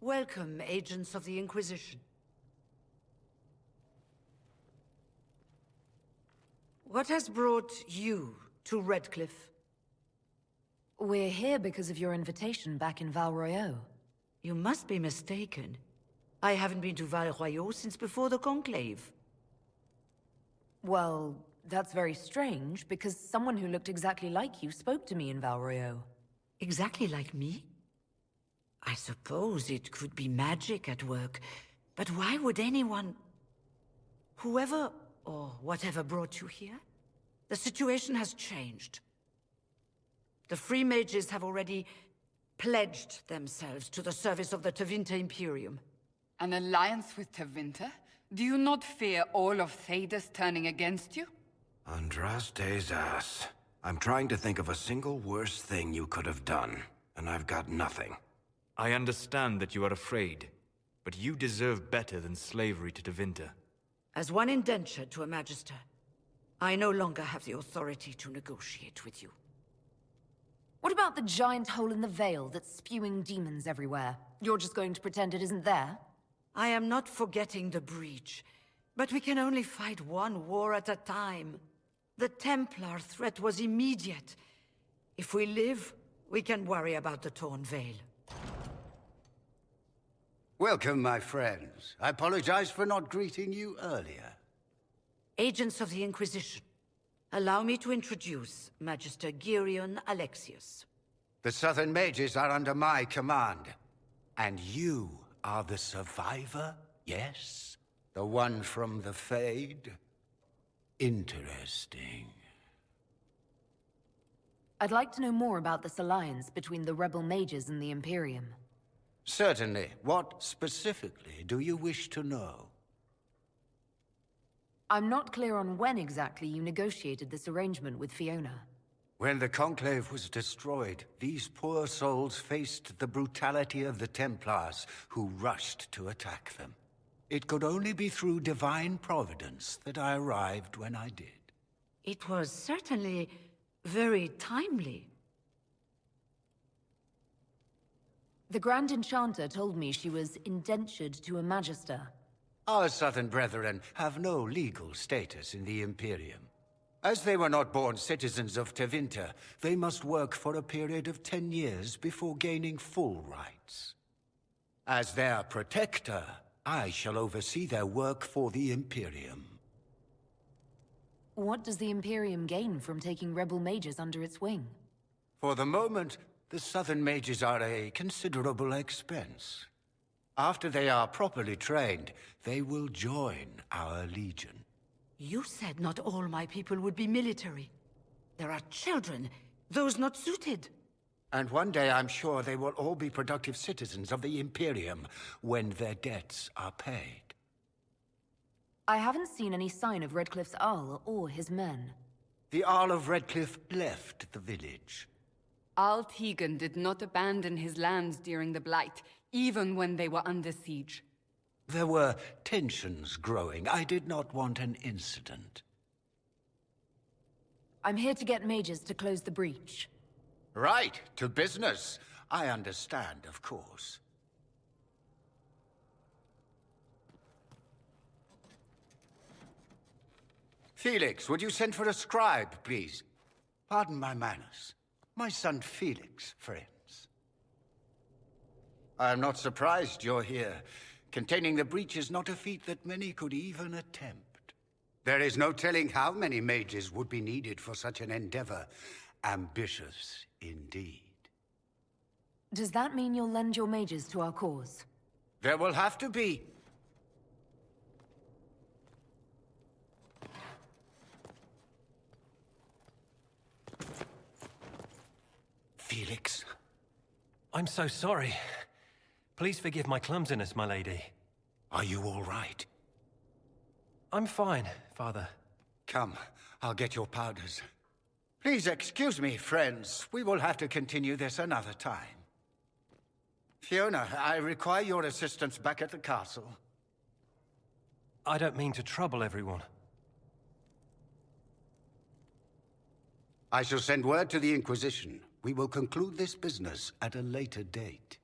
Welcome, agents of the Inquisition. What has brought you to Redcliffe? We're here because of your invitation back in Val Royeaux. You must be mistaken. I haven't been to Val Royeaux since before the Conclave. Well, that's very strange, because someone who looked exactly like you spoke to me in Val Royeaux. Exactly like me? I suppose it could be magic at work, but why would anyone... Whoever or whatever brought you here? The situation has changed. The free mages have already pledged themselves to the service of the Tevinter Imperium. An alliance with Tevinter? Do you not fear all of Thedas turning against you? Andraste's ass. I'm trying to think of a single worse thing you could have done, and I've got nothing. I understand that you are afraid, but you deserve better than slavery to Tevinter. As one indentured to a magister, I no longer have the authority to negotiate with you. What about the giant hole in the veil that's spewing demons everywhere? You're just going to pretend it isn't there? I am not forgetting the breach, but we can only fight one war at a time. The Templar threat was immediate. If we live, we can worry about the torn veil. Welcome, my friends. I apologize for not greeting you earlier. Agents of the Inquisition, allow me to introduce Magister Girion Alexius. The Southern Mages are under my command. And you are the survivor, yes? The one from the Fade? Interesting. I'd like to know more about this alliance between the rebel mages and the Imperium. Certainly. What specifically do you wish to know? I'm not clear on when exactly you negotiated this arrangement with Fiona. When the Conclave was destroyed, these poor souls faced the brutality of the Templars, who rushed to attack them. It could only be through divine providence that I arrived when I did. It was certainly very timely. The Grand Enchanter told me she was indentured to a Magister. Our Southern brethren have no legal status in the Imperium. As they were not born citizens of Tevinter, they must work for a period of 10 years before gaining full rights. As their protector, I shall oversee their work for the Imperium. What does the Imperium gain from taking rebel mages under its wing? For the moment, the Southern Mages are a considerable expense. After they are properly trained, they will join our Legion. You said not all my people would be military. There are children, those not suited. And one day I'm sure they will all be productive citizens of the Imperium when their debts are paid. I haven't seen any sign of Redcliffe's Arl or his men. The Arl of Redcliffe left the village. Al Tegan did not abandon his lands during the Blight, even when they were under siege. There were tensions growing. I did not want an incident. I'm here to get mages to close the breach. Right, to business. I understand, of course. Felix, would you send for a scribe, please? Pardon my manners. My son Felix, friends. I'm not surprised you're here. Containing the breach is not a feat that many could even attempt. There is no telling how many mages would be needed for such an endeavor. Ambitious, indeed. Does that mean you'll lend your mages to our cause? There will have to be. Felix. I'm so sorry. Please forgive my clumsiness, my lady. Are you all right? I'm fine, Father. Come, I'll get your powders. Please excuse me, friends. We will have to continue this another time. Fiona, I require your assistance back at the castle. I don't mean to trouble everyone. I shall send word to the Inquisition. We will conclude this business at a later date.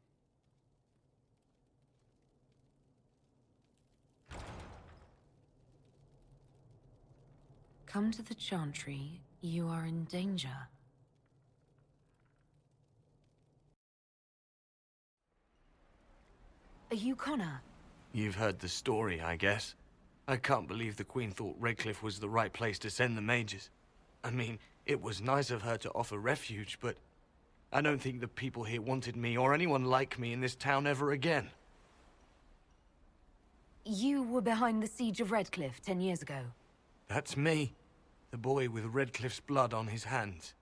come to the Chantry, you are in danger. Are you Connor? You've heard the story, I guess. I can't believe the Queen thought Redcliffe was the right place to send the mages. I mean, it was nice of her to offer refuge, but I don't think the people here wanted me or anyone like me in this town ever again. You were behind the siege of Redcliffe 10 years ago. That's me. The boy with Redcliffe's blood on his hands.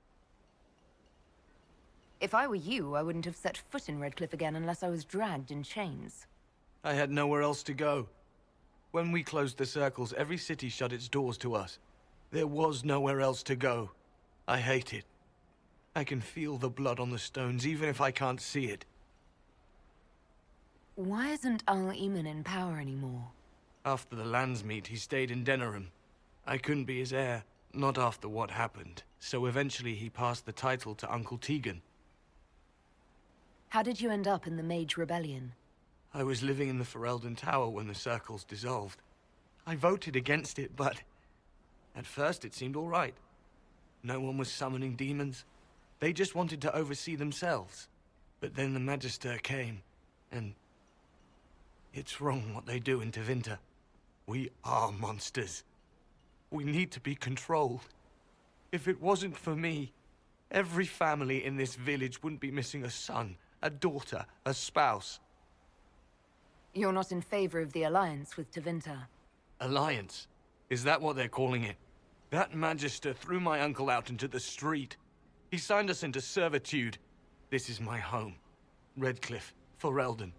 If I were you, I wouldn't have set foot in Redcliffe again unless I was dragged in chains. I had nowhere else to go. When we closed the circles, every city shut its doors to us. There was nowhere else to go. I hate it. I can feel the blood on the stones, even if I can't see it. Why isn't Aileani in power anymore? After the lands meet, he stayed in Denerim. I couldn't be his heir, not after what happened. So eventually he passed the title to Uncle Tegan. How did you end up in the Mage Rebellion? I was living in the Ferelden Tower when the circles dissolved. I voted against it, but at first it seemed all right. No one was summoning demons. They just wanted to oversee themselves. But then the Magister came, and it's wrong what they do in Tevinter. We are monsters. We need to be controlled. If it wasn't for me, every family in this village wouldn't be missing a son, a daughter, a spouse. You're not in favor of the alliance with Tevinter. Alliance? Is that what they're calling it? That Magister threw my uncle out into the street. He signed us into servitude. This is my home. Redcliffe, Ferelden.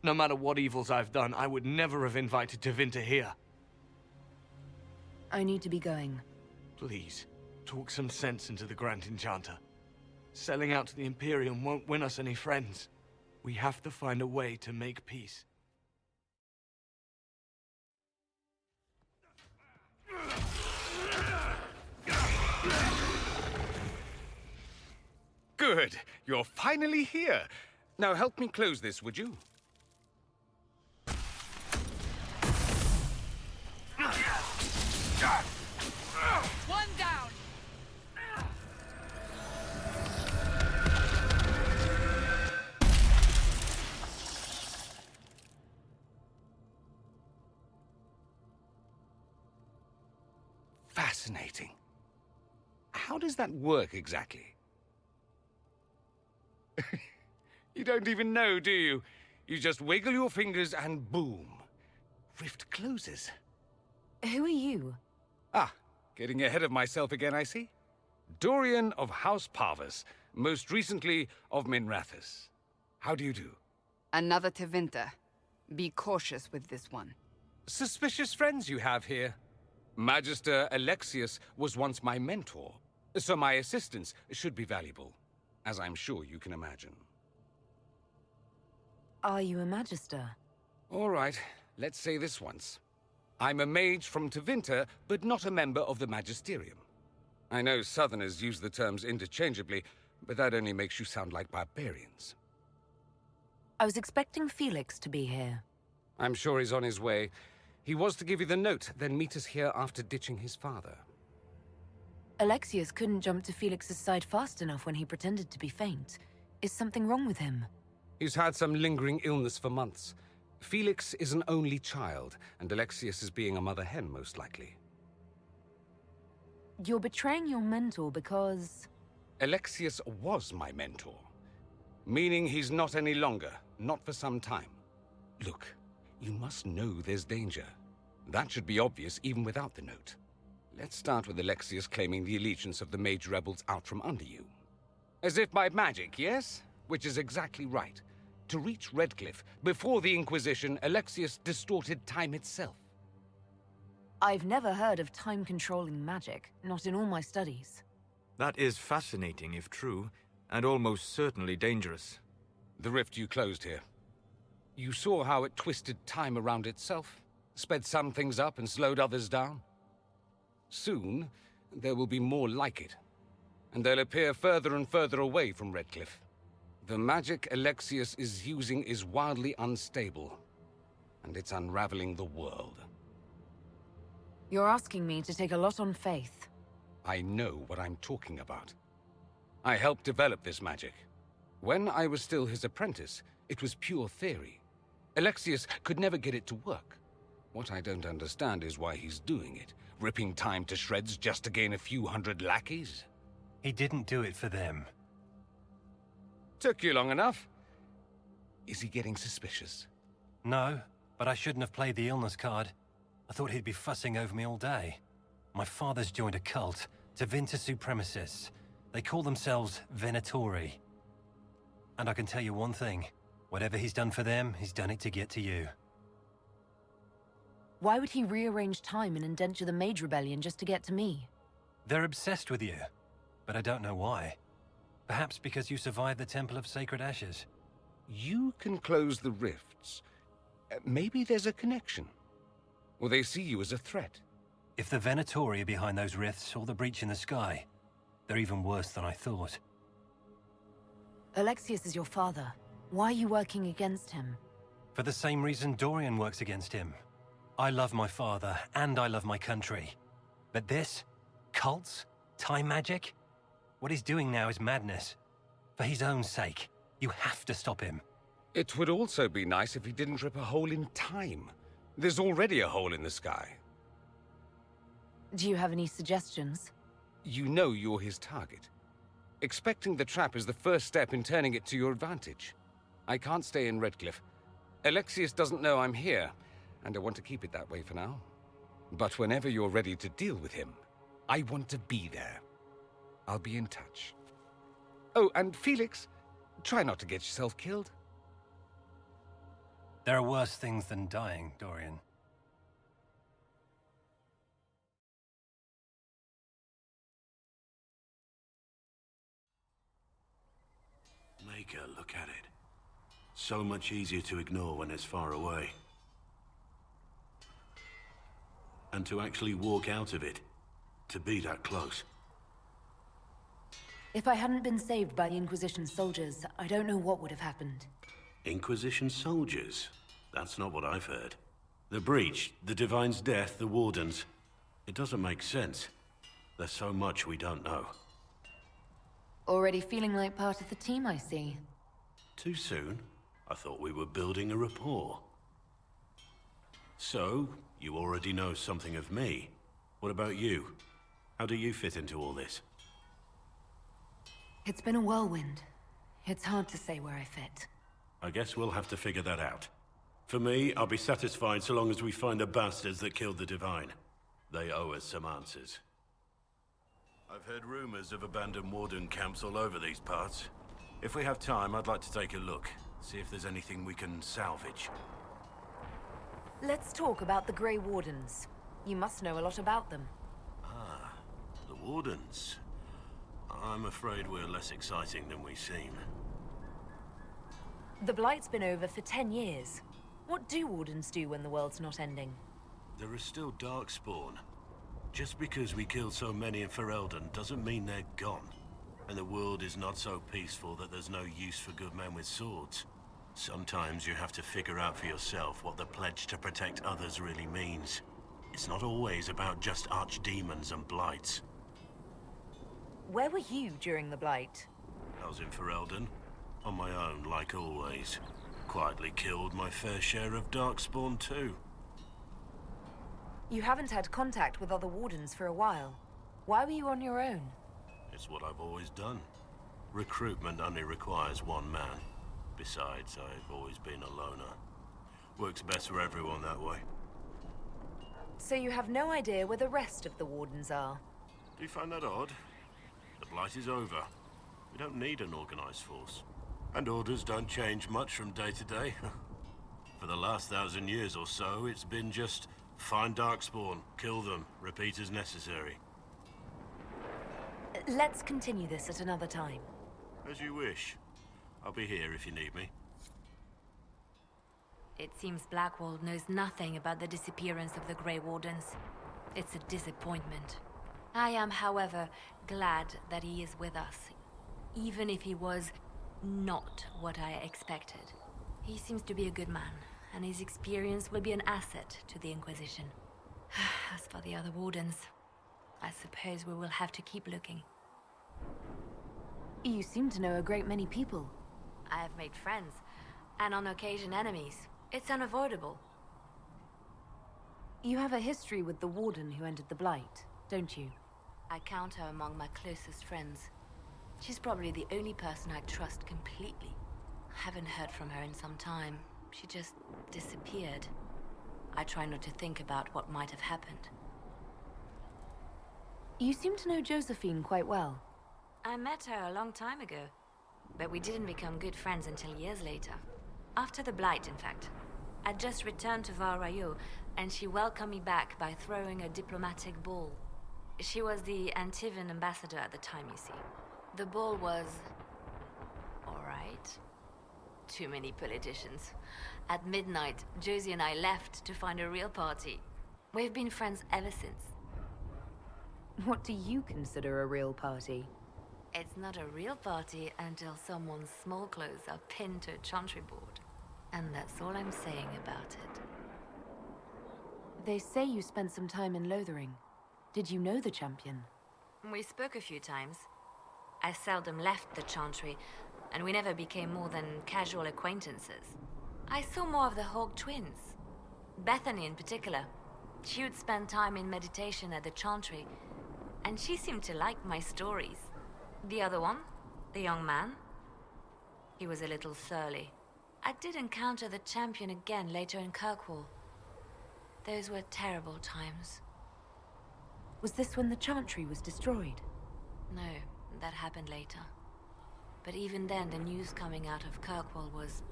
No matter what evils I've done, I would never have invited Tevinter here. I need to be going. Please, talk some sense into the Grand Enchanter. Selling out to the Imperium won't win us any friends. We have to find a way to make peace. Good. You're finally here. Now help me close this, would you? One down! Fascinating. How does that work exactly? You don't even know, do you? You just wiggle your fingers and boom. Rift closes. Who are you? Ah, getting ahead of myself again, I see. Dorian of House Parvus, most recently of Minrathous. How do you do? Another Tevinter. Be cautious with this one. Suspicious friends you have here. Magister Alexius was once my mentor, so my assistance should be valuable, as I'm sure you can imagine. Are you a Magister? All right, let's say this once. I'm a mage from Tevinter, but not a member of the Magisterium. I know Southerners use the terms interchangeably, but that only makes you sound like barbarians. I was expecting Felix to be here. I'm sure he's on his way. He was to give you the note, then meet us here after ditching his father. Alexius couldn't jump to Felix's side fast enough when he pretended to be faint. Is something wrong with him? He's had some lingering illness for months. Felix is an only child, and Alexius is being a mother hen, most likely. You're betraying your mentor because... Alexius was my mentor. Meaning he's not any longer, not for some time. Look, you must know there's danger. That should be obvious even without the note. Let's start with Alexius claiming the allegiance of the mage rebels out from under you. As if by magic, yes? Which is exactly right. To reach Redcliffe, before the Inquisition, Alexius distorted time itself. I've never heard of time-controlling magic, not in all my studies. That is fascinating if true, and almost certainly dangerous. The rift you closed here. You saw how it twisted time around itself, sped some things up and slowed others down. Soon, there will be more like it, and they'll appear further and further away from Redcliffe. The magic Alexius is using is wildly unstable, and it's unraveling the world. You're asking me to take a lot on faith. I know what I'm talking about. I helped develop this magic. When I was still his apprentice, it was pure theory. Alexius could never get it to work. What I don't understand is why he's doing it, ripping time to shreds just to gain a few hundred lackeys. He didn't do it for them. Took you long enough. Is he getting suspicious? No, but I shouldn't have played the illness card. I thought he'd be fussing over me all day. My father's joined a cult, Tevinter Supremacists. They call themselves Venatori. And I can tell you one thing. Whatever he's done for them, he's done it to get to you. Why would he rearrange time and indenture the Mage Rebellion just to get to me? They're obsessed with you, but I don't know why. Perhaps because you survived the Temple of Sacred Ashes. You can close the rifts. Maybe there's a connection. Or they see you as a threat. If the Venatori are behind those rifts or the breach in the sky, they're even worse than I thought. Alexius is your father. Why are you working against him? For the same reason Dorian works against him. I love my father, and I love my country. But this? Cults? Time magic? What he's doing now is madness. For his own sake, you have to stop him. It would also be nice if he didn't rip a hole in time. There's already a hole in the sky. Do you have any suggestions? You know you're his target. Expecting the trap is the first step in turning it to your advantage. I can't stay in Redcliffe. Alexius doesn't know I'm here, and I want to keep it that way for now. But whenever you're ready to deal with him, I want to be there. I'll be in touch. Oh, and Felix, try not to get yourself killed. There are worse things than dying, Dorian. Make her look at it. So much easier to ignore when it's far away. And to actually walk out of it. To be that close. If I hadn't been saved by the Inquisition soldiers, I don't know what would have happened. Inquisition soldiers? That's not what I've heard. The breach, the Divine's death, the Wardens. It doesn't make sense. There's so much we don't know. Already feeling like part of the team, I see. Too soon? I thought we were building a rapport. So, you already know something of me. What about you? How do you fit into all this? It's been a whirlwind. It's hard to say where I fit. I guess we'll have to figure that out. For me, I'll be satisfied so long as we find the bastards that killed the Divine. They owe us some answers. I've heard rumors of abandoned Warden camps all over these parts. If we have time, I'd like to take a look. See if there's anything we can salvage. Let's talk about the Grey Wardens. You must know a lot about them. Ah, the Wardens. I'm afraid we're less exciting than we seem. The Blight's been over for 10 years. What do Wardens do when the world's not ending? There is still Darkspawn. Just because we killed so many in Ferelden doesn't mean they're gone. And the world is not so peaceful that there's no use for good men with swords. Sometimes you have to figure out for yourself what the pledge to protect others really means. It's not always about just archdemons and blights. Where were you during the Blight? I was in Ferelden, on my own like always. Quietly killed my fair share of Darkspawn too. You haven't had contact with other Wardens for a while. Why were you on your own? It's what I've always done. Recruitment only requires one man. Besides, I've always been a loner. Works best for everyone that way. So you have no idea where the rest of the Wardens are? Do you find that odd? The Blight is over. We don't need an organized force. And orders don't change much from day to day. For the last 1,000 years or so, it's been just find Darkspawn, kill them, repeat as necessary. Let's continue this at another time. As you wish. I'll be here if you need me. It seems Blackwall knows nothing about the disappearance of the Grey Wardens. It's a disappointment. I am, however, glad that he is with us, even if he was not what I expected. He seems to be a good man, and his experience will be an asset to the Inquisition. As for the other wardens, I suppose we will have to keep looking. You seem to know a great many people. I have made friends, and on occasion enemies. It's unavoidable. You have a history with the warden who entered the Blight, don't you? I count her among my closest friends. She's probably the only person I trust completely. Haven't heard from her in some time. She just disappeared. I try not to think about what might have happened. You seem to know Josephine quite well. I met her a long time ago, but we didn't become good friends until years later. After the Blight, in fact. I'd just returned to Val Rayo, and she welcomed me back by throwing a diplomatic ball. She was the Antivan ambassador at the time, you see. The ball was... all right. Too many politicians. At midnight, Josie and I left to find a real party. We've been friends ever since. What do you consider a real party? It's not a real party until someone's small clothes are pinned to a chantry board. And that's all I'm saying about it. They say you spent some time in Lothering. Did you know the champion? We spoke a few times. I seldom left the chantry, and we never became more than casual acquaintances. I saw more of the Hawk twins. Bethany in particular. She would spend time in meditation at the chantry, and she seemed to like my stories. The other one, the young man, he was a little surly. I did encounter the champion again later in Kirkwall. Those were terrible times. Was this when the chantry was destroyed? No, that happened later. But even then, the news coming out of Kirkwall was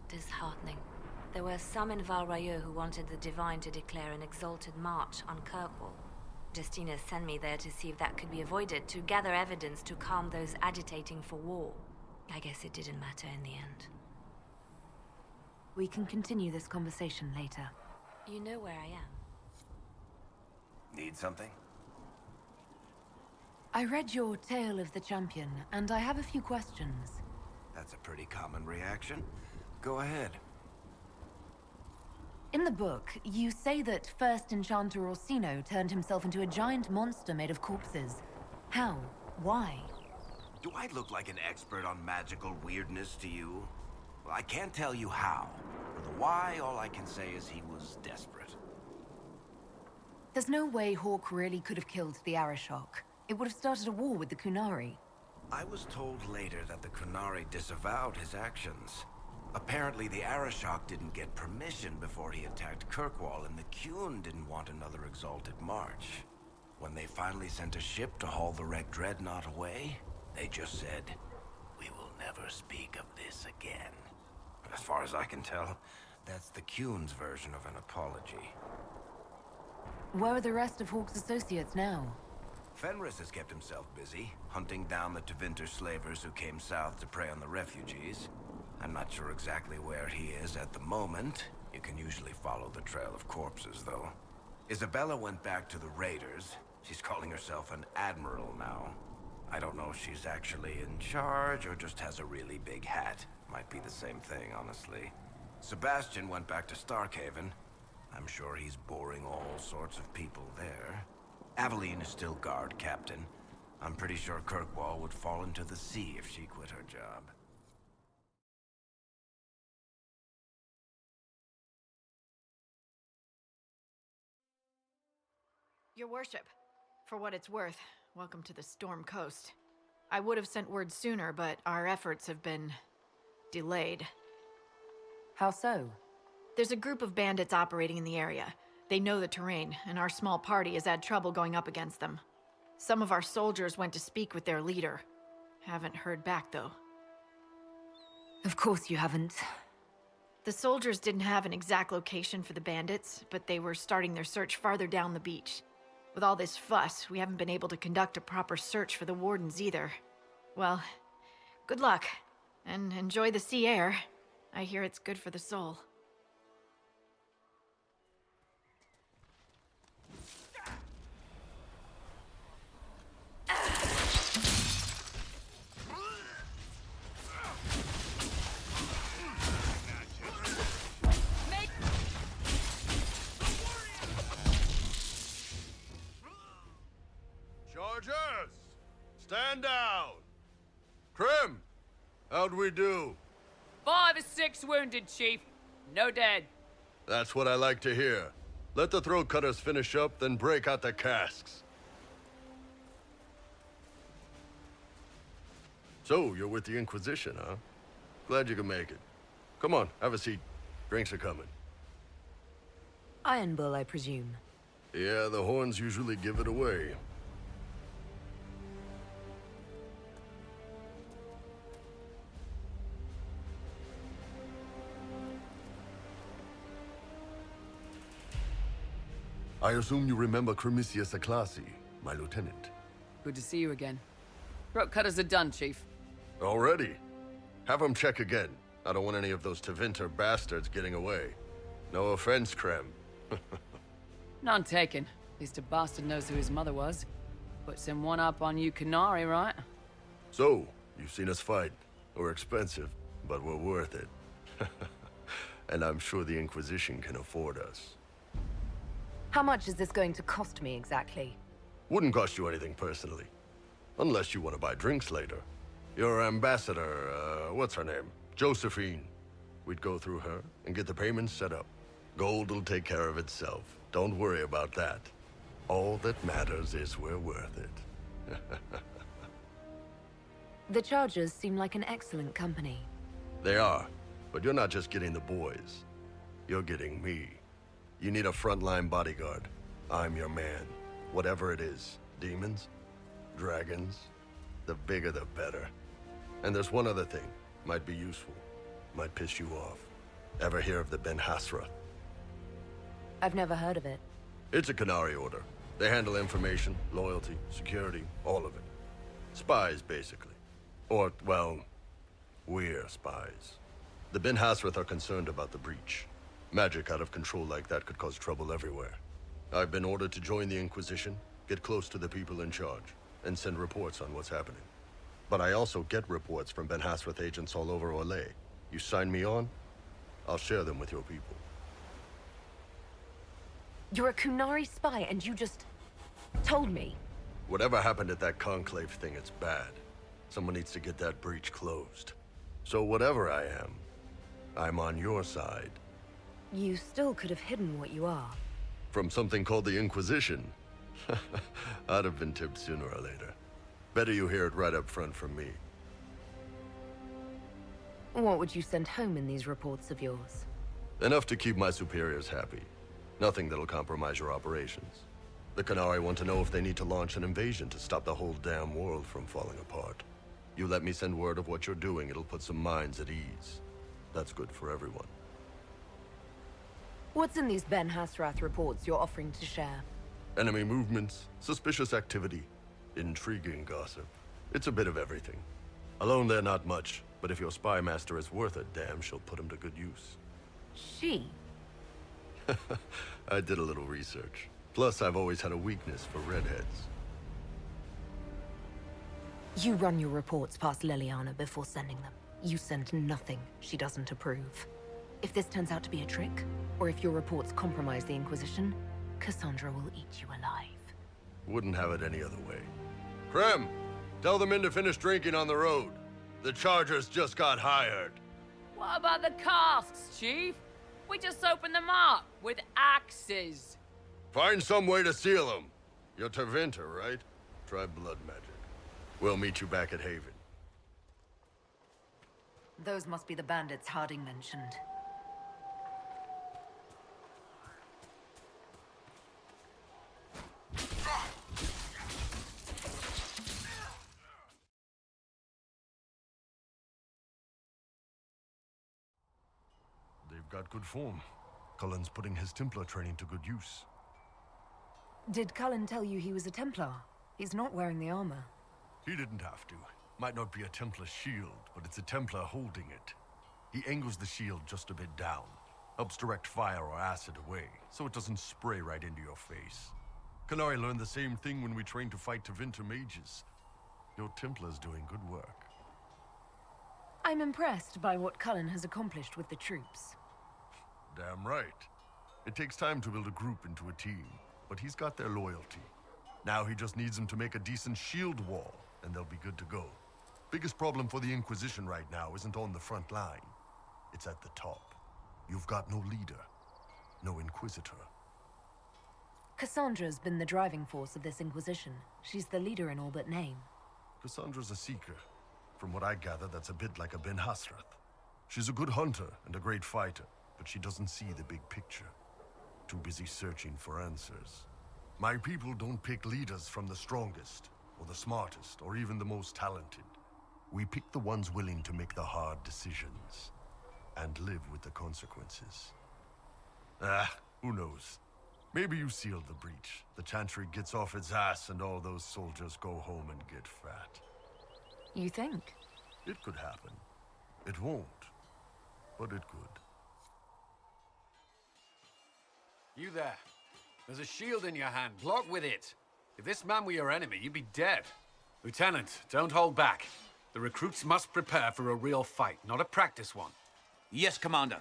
disheartening. There were some in Val Rayo who wanted the Divine to declare an exalted march on Kirkwall. Justina sent me there to see if that could be avoided, to gather evidence to calm those agitating for war. I guess it didn't matter in the end. We can continue this conversation later. You know where I am. Need something? I read your Tale of the Champion, and I have a few questions. That's a pretty common reaction. Go ahead. In the book, you say that First Enchanter Orsino turned himself into a giant monster made of corpses. How? Why? Do I look like an expert on magical weirdness to you? Well, I can't tell you how. For the why, all I can say is he was desperate. There's no way Hawk really could have killed the Arashok. It would have started a war with the Kunari. I was told later that the Kunari disavowed his actions. Apparently, the Arashok didn't get permission before he attacked Kirkwall, and the Qun didn't want another exalted march. When they finally sent a ship to haul the wrecked dreadnought away, they just said, "We will never speak of this again." As far as I can tell, that's the Qun's version of an apology. Where are the rest of Hawk's associates now? Fenris has kept himself busy, hunting down the Tevinter slavers who came south to prey on the refugees. I'm not sure exactly where he is at the moment. You can usually follow the trail of corpses, though. Isabella went back to the Raiders. She's calling herself an admiral now. I don't know if she's actually in charge or just has a really big hat. Might be the same thing, honestly. Sebastian went back to Starkhaven. I'm sure he's boring all sorts of people there. Aveline is still guard captain. I'm pretty sure Kirkwall would fall into the sea if she quit her job. Your worship, for what it's worth, welcome to the Storm Coast. I would have sent word sooner, but our efforts have been delayed. How so? There's a group of bandits operating in the area. They know the terrain, and our small party has had trouble going up against them. Some of our soldiers went to speak with their leader. Haven't heard back, though. Of course you haven't. The soldiers didn't have an exact location for the bandits, but they were starting their search farther down the beach. With all this fuss, we haven't been able to conduct a proper search for the wardens either. Well, good luck, and enjoy the sea air. I hear it's good for the soul. Stand down! Krim! How'd we do? 5 or 6 wounded, Chief. No dead. That's what I like to hear. Let the throat cutters finish up, then break out the casks. So, you're with the Inquisition, huh? Glad you could make it. Come on, have a seat. Drinks are coming. Iron Bull, I presume. Yeah, the horns usually give it away. I assume you remember Cremisius Aclassi, my lieutenant. Good to see you again. Throat cutters are done, Chief. Already? Have him check again. I don't want any of those Tevinter bastards getting away. No offense, Krem. None taken. At least a bastard knows who his mother was. Puts him one up on you Canary, right? So, you've seen us fight. We're expensive, but we're worth it. And I'm sure the Inquisition can afford us. How much is this going to cost me exactly? Wouldn't cost you anything personally. Unless you want to buy drinks later. Your ambassador, what's her name? Josephine. We'd go through her and get the payments set up. Gold will take care of itself. Don't worry about that. All that matters is we're worth it. The Chargers seem like an excellent company. They are, but you're not just getting the boys. You're getting me. You need a frontline bodyguard. I'm your man. Whatever it is. Demons? Dragons? The bigger the better. And there's one other thing. Might be useful. Might piss you off. Ever hear of the Ben Hasra? I've never heard of it. It's a Canary order. They handle information, loyalty, security, all of it. Spies, basically. Or, well, we're spies. The Ben Hasrath are concerned about the breach. Magic out of control like that could cause trouble everywhere. I've been ordered to join the Inquisition, get close to the people in charge, and send reports on what's happening. But I also get reports from Ben Hasrath agents all over Orlais. You sign me on, I'll share them with your people. You're a Kunari spy and you just told me. Whatever happened at that conclave thing, it's bad. Someone needs to get that breach closed. So whatever I am, I'm on your side. You still could have hidden what you are. From something called the Inquisition. I'd have been tipped sooner or later. Better you hear it right up front from me. What would you send home in these reports of yours? Enough to keep my superiors happy. Nothing that'll compromise your operations. The Canary want to know if they need to launch an invasion to stop the whole damn world from falling apart. You let me send word of what you're doing, it'll put some minds at ease. That's good for everyone. What's in these Ben Hasrath reports you're offering to share? Enemy movements, suspicious activity, intriguing gossip. It's a bit of everything. Alone they're not much, but if your spy master is worth a damn, she'll put him to good use. She? I did a little research. Plus, I've always had a weakness for redheads. You run your reports past Liliana before sending them. You send nothing she doesn't approve. If this turns out to be a trick, or if your reports compromise the Inquisition, Cassandra will eat you alive. Wouldn't have it any other way. Krem, tell the men to finish drinking on the road. The Chargers just got hired. What about the casks, Chief? We just opened them up with axes. Find some way to seal them. You're Tevinter, right? Try blood magic. We'll meet you back at Haven. Those must be the bandits Harding mentioned. They've got good form. Cullen's putting his Templar training to good use. Did Cullen tell you he was a Templar? He's not wearing the armor. He didn't have to. Might not be a Templar shield, but it's a Templar holding it. He angles the shield just a bit down. Helps direct fire or acid away, so it doesn't spray right into your face. Canary learned the same thing when we trained to fight Tevinter mages. Your Templar's doing good work. I'm impressed by what Cullen has accomplished with the troops. Damn right. It takes time to build a group into a team, but he's got their loyalty. Now he just needs them to make a decent shield wall, and they'll be good to go. Biggest problem for the Inquisition right now isn't on the front line. It's at the top. You've got no leader, no Inquisitor. Cassandra's been the driving force of this Inquisition. She's the leader in all but name. Cassandra's a seeker. From what I gather, that's a bit like a Ben Hasrath. She's a good hunter and a great fighter, but she doesn't see the big picture. Too busy searching for answers. My people don't pick leaders from the strongest, or the smartest, or even the most talented. We pick the ones willing to make the hard decisions, and live with the consequences. Who knows? Maybe you sealed the breach. The Chantry gets off its ass and all those soldiers go home and get fat. You think? It could happen. It won't, but it could. You there. There's a shield in your hand. Block with it. If this man were your enemy, you'd be dead. Lieutenant, don't hold back. The recruits must prepare for a real fight, not a practice one. Yes, Commander.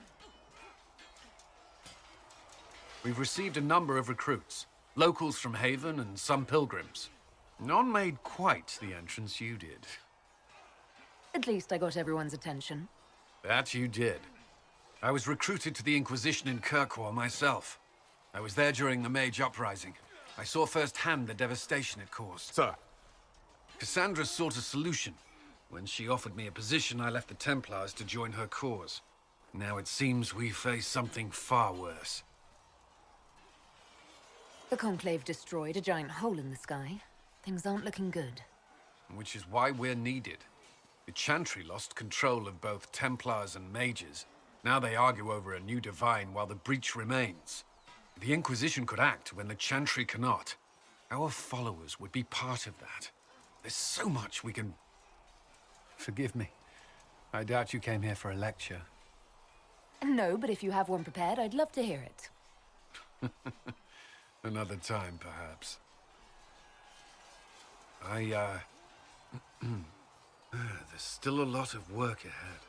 We've received a number of recruits. Locals from Haven and some pilgrims. None made quite the entrance you did. At least I got everyone's attention. That you did. I was recruited to the Inquisition in Kirkwall myself. I was there during the Mage Uprising. I saw firsthand the devastation it caused. Sir. Cassandra sought a solution. When she offered me a position, I left the Templars to join her cause. Now it seems we face something far worse. The Conclave destroyed a giant hole in the sky. Things aren't looking good. Which is why we're needed. The Chantry lost control of both Templars and mages. Now they argue over a new divine while the breach remains. The Inquisition could act when the Chantry cannot. Our followers would be part of that. There's so much we can... Forgive me. I doubt you came here for a lecture. No, but if you have one prepared, I'd love to hear it. Another time, perhaps. There's still a lot of work ahead.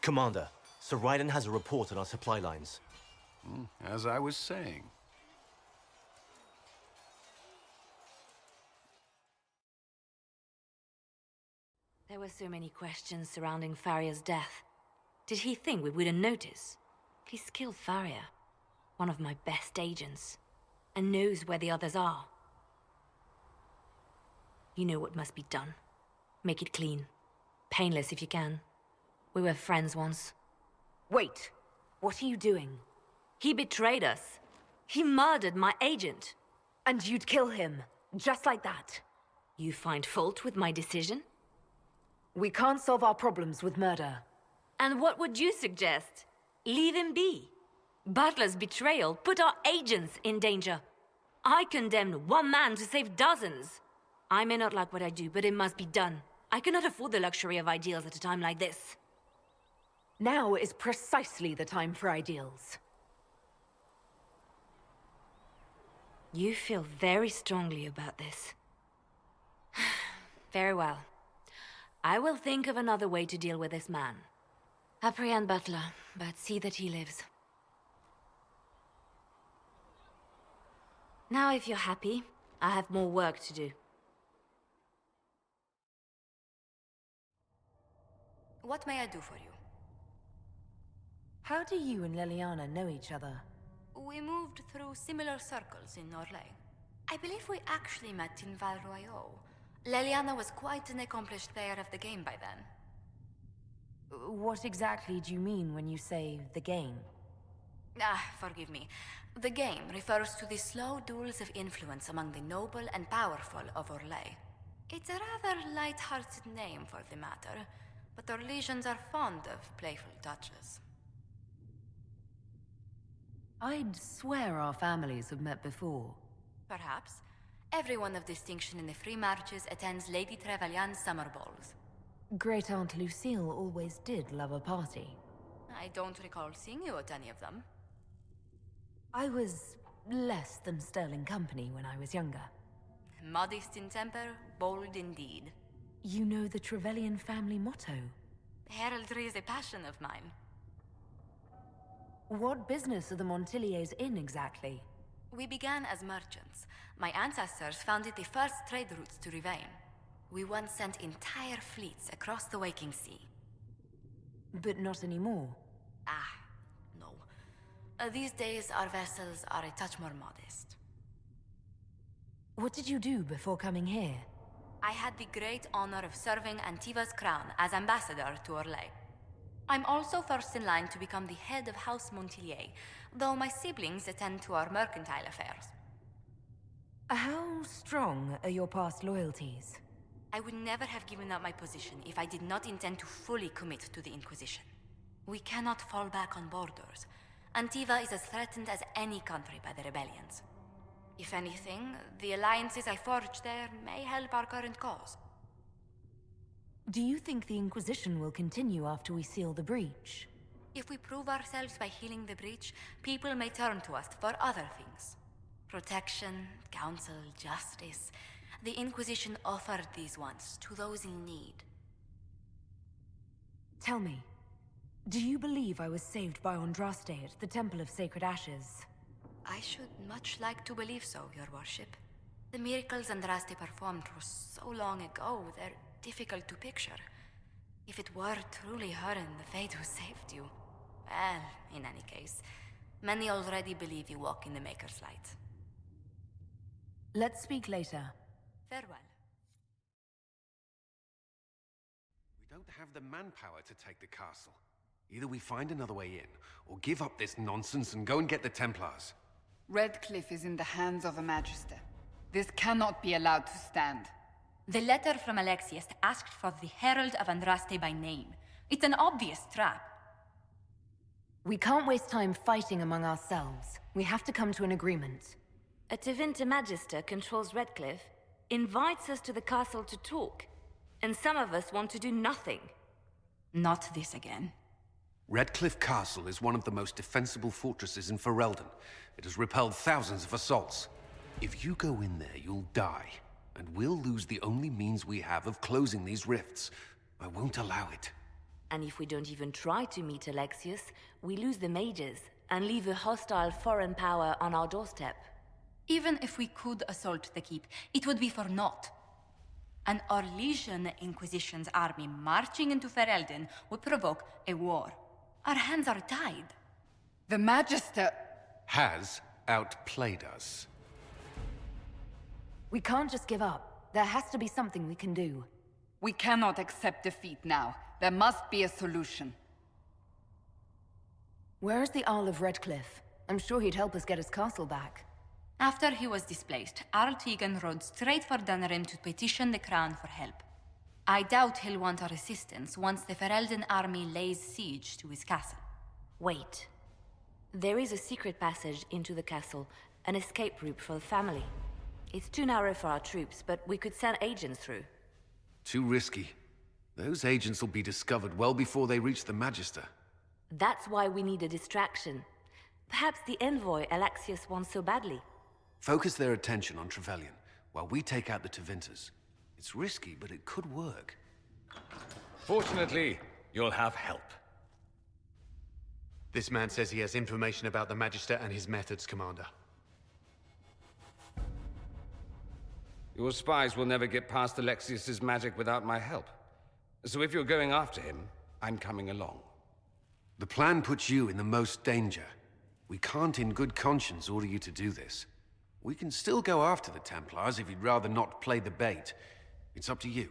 Commander, Sir Raiden has a report on our supply lines. As I was saying. There were so many questions surrounding Farria's death. Did he think we wouldn't notice? He's killed Farria, one of my best agents, and knows where the others are. You know what must be done. Make it clean. Painless if you can. We were friends once. Wait! What are you doing? He betrayed us. He murdered my agent. And you'd kill him, just like that. You find fault with my decision? We can't solve our problems with murder. And what would you suggest? Leave him be. Butler's betrayal put our agents in danger. I condemned one man to save dozens. I may not like what I do, but it must be done. I cannot afford the luxury of ideals at a time like this. Now is precisely the time for ideals. You feel very strongly about this. Very well. I will think of another way to deal with this man. Apprehend Butler, but see that he lives. Now, if you're happy, I have more work to do. What may I do for you? How do you and Leliana know each other? We moved through similar circles in Orlais. I believe we actually met in Val Royeaux. Leliana was quite an accomplished player of the game by then. What exactly do you mean when you say the game? Forgive me. The game refers to the slow duels of influence among the noble and powerful of Orlais. It's a rather light-hearted name for the matter, but Orlesians are fond of playful touches. I'd swear our families have met before. Perhaps. Everyone of distinction in the Free Marches attends Lady Trevelyan's summer balls. Great Aunt Lucille always did love a party. I don't recall seeing you at any of them. I was less than sterling company when I was younger. Modest in temper, bold in deed. You know the Trevelyan family motto? Heraldry is a passion of mine. What business are the Montiliers in exactly? We began as merchants. My ancestors founded the first trade routes to Rivain. We once sent entire fleets across the waking sea. But not anymore. No. These days, our vessels are a touch more modest. What did you do before coming here? I had the great honor of serving Antiva's crown as ambassador to Orlais. I'm also first in line to become the head of House Montilyet, though my siblings attend to our mercantile affairs. How strong are your past loyalties? I would never have given up my position if I did not intend to fully commit to the Inquisition. We cannot fall back on borders. Antiva is as threatened as any country by the rebellions. If anything, the alliances I forged there may help our current cause. Do you think the Inquisition will continue after we seal the breach? If we prove ourselves by healing the breach, people may turn to us for other things. Protection, counsel, justice. The Inquisition offered these once to those in need. Tell me, do you believe I was saved by Andraste at the Temple of Sacred Ashes? I should much like to believe so, Your Worship. The miracles Andraste performed were so long ago, they're difficult to picture. If it were truly her and the Fate who saved you... Well, in any case, many already believe you walk in the Maker's light. Let's speak later. Farewell. We don't have the manpower to take the castle. Either we find another way in, or give up this nonsense and go and get the Templars. Redcliffe is in the hands of a Magister. This cannot be allowed to stand. The letter from Alexius asked for the Herald of Andraste by name. It's an obvious trap. We can't waste time fighting among ourselves. We have to come to an agreement. A Tevinter Magister controls Redcliffe, invites us to the castle to talk, and some of us want to do nothing. Not this again. Redcliffe Castle is one of the most defensible fortresses in Ferelden. It has repelled thousands of assaults. If you go in there, you'll die. And we'll lose the only means we have of closing these rifts. I won't allow it. And if we don't even try to meet Alexius, we lose the mages and leave a hostile foreign power on our doorstep. Even if we could assault the keep, it would be for naught. An Orlesian Inquisition's army marching into Ferelden would provoke a war. Our hands are tied. The Magister... has outplayed us. We can't just give up. There has to be something we can do. We cannot accept defeat now. There must be a solution. Where is the Earl of Redcliffe? I'm sure he'd help us get his castle back. After he was displaced, Arl Tegan rode straight for Dunrim to petition the Crown for help. I doubt he'll want our assistance once the Ferelden army lays siege to his castle. Wait. There is a secret passage into the castle, an escape route for the family. It's too narrow for our troops, but we could send agents through. Too risky. Those agents will be discovered well before they reach the Magister. That's why we need a distraction. Perhaps the envoy Alexius wants so badly. Focus their attention on Trevelyan, while we take out the Tevinters. It's risky, but it could work. Fortunately, you'll have help. This man says he has information about the Magister and his methods, Commander. Your spies will never get past Alexius's magic without my help. So if you're going after him, I'm coming along. The plan puts you in the most danger. We can't in good conscience order you to do this. We can still go after the Templars if you'd rather not play the bait. It's up to you.